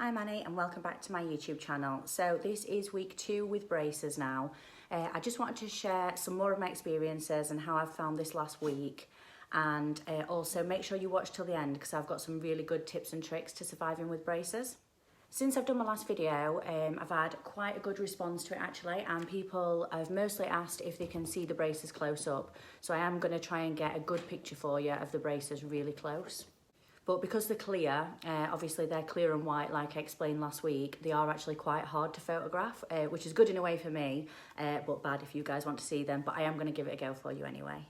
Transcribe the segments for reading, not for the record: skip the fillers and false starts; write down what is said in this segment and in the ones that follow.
I'm Annie and welcome back to my YouTube channel. So this is week 2 with braces now. I just wanted to share some more of my experiences and how I've found this last week, and also make sure you watch till the end because I've got some really good tips and tricks to surviving with braces. Since I've done my last video, I've had quite a good response to it actually, and people have mostly asked if they can see the braces close up. So I am going to try and get a good picture for you of the braces really close. But because they're clear, obviously they're clear and white like I explained last week, they are actually quite hard to photograph, which is good in a way for me, but bad if you guys want to see them, but I am going to give it a go for you anyway.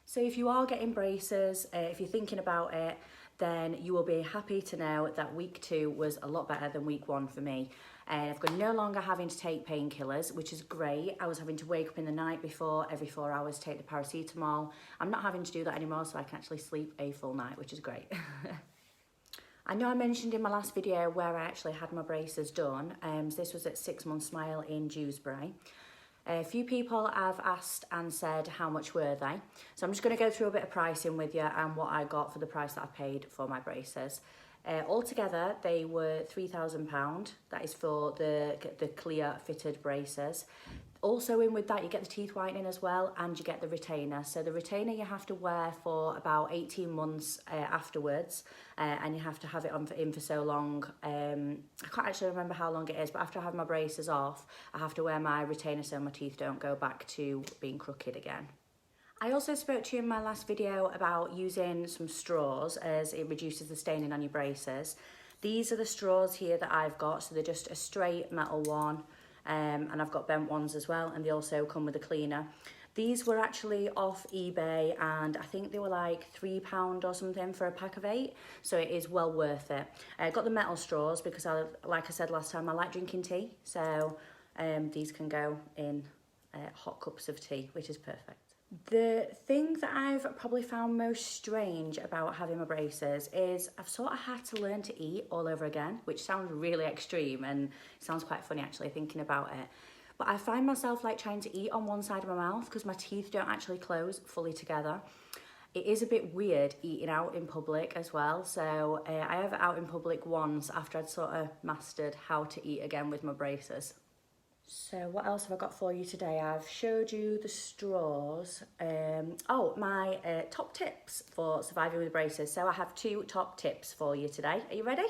So if you are getting braces, if you're thinking about it, then you will be happy to know that week 2 was a lot better than week 1 for me. I've got no longer having to take painkillers, which is great. I was having to wake up in the night before, every 4 hours, take the paracetamol. I'm not having to do that anymore, so I can actually sleep a full night, which is great. I know I mentioned in my last video where I actually had my braces done. This was at 6 Month Smile in Dewsbury. A few people have asked and said how much were they. So I'm just going to go through a bit of pricing with you and what I got for the price that I paid for my braces. Altogether, they were £3,000. That is for the clear fitted braces. Also in with that, you get the teeth whitening as well, and you get the retainer. So the retainer you have to wear for about 18 months afterwards, and you have to have it in for so long. I can't actually remember how long it is, but after I have my braces off, I have to wear my retainer so my teeth don't go back to being crooked again. I also spoke to you in my last video about using some straws as it reduces the staining on your braces. These are the straws here that I've got, so they're just a straight metal one, and I've got bent ones as well, and they also come with a cleaner. These were actually off eBay, and I think they were like £3 or something for a pack of 8, so it is well worth it. I got the metal straws because, like I said last time, I like drinking tea, so these can go in hot cups of tea, which is perfect. The thing that I've probably found most strange about having my braces is I've sort of had to learn to eat all over again, which sounds really extreme and sounds quite funny actually thinking about it. But I find myself like trying to eat on one side of my mouth because my teeth don't actually close fully together. It is a bit weird eating out in public as well. So I have it out in public once after I'd sort of mastered how to eat again with my braces. So what else have I got for you today? I've showed you the straws. My top tips for surviving with braces. So I have 2 top tips for you today. Are you ready?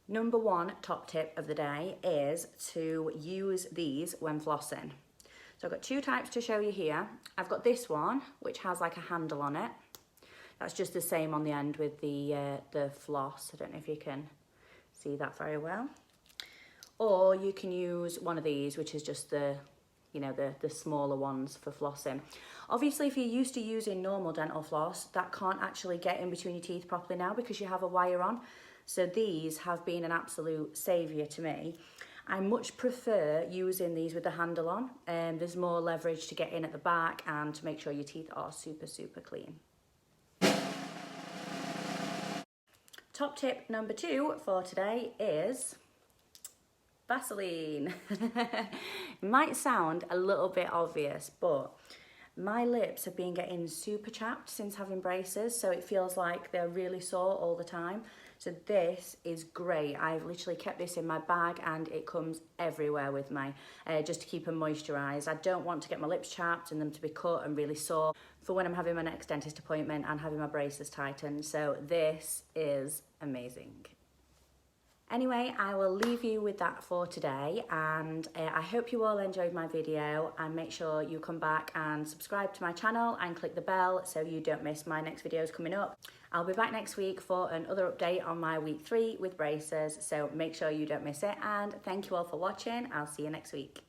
Number 1 top tip of the day is to use these when flossing. So I've got 2 types to show you here. I've got this one, which has like a handle on it. That's just the same on the end with the floss. I don't know if you can see that very well. Or you can use one of these, which is just the smaller ones for flossing. Obviously, if you're used to using normal dental floss, that can't actually get in between your teeth properly now because you have a wire on. So these have been an absolute saviour to me. I much prefer using these with the handle on. There's more leverage to get in at the back and to make sure your teeth are super, super clean. Top tip number 2 for today is Vaseline. It might sound a little bit obvious, but my lips have been getting super chapped since having braces, so it feels like they're really sore all the time. So this is great. I've literally kept this in my bag and it comes everywhere with me, just to keep them moisturised. I don't want to get my lips chapped and them to be cut and really sore for when I'm having my next dentist appointment and having my braces tightened. So this is amazing. Anyway, I will leave you with that for today, and I hope you all enjoyed my video, and make sure you come back and subscribe to my channel and click the bell so you don't miss my next videos coming up. I'll be back next week for another update on my week 3 with braces, so make sure you don't miss it, and thank you all for watching. I'll see you next week.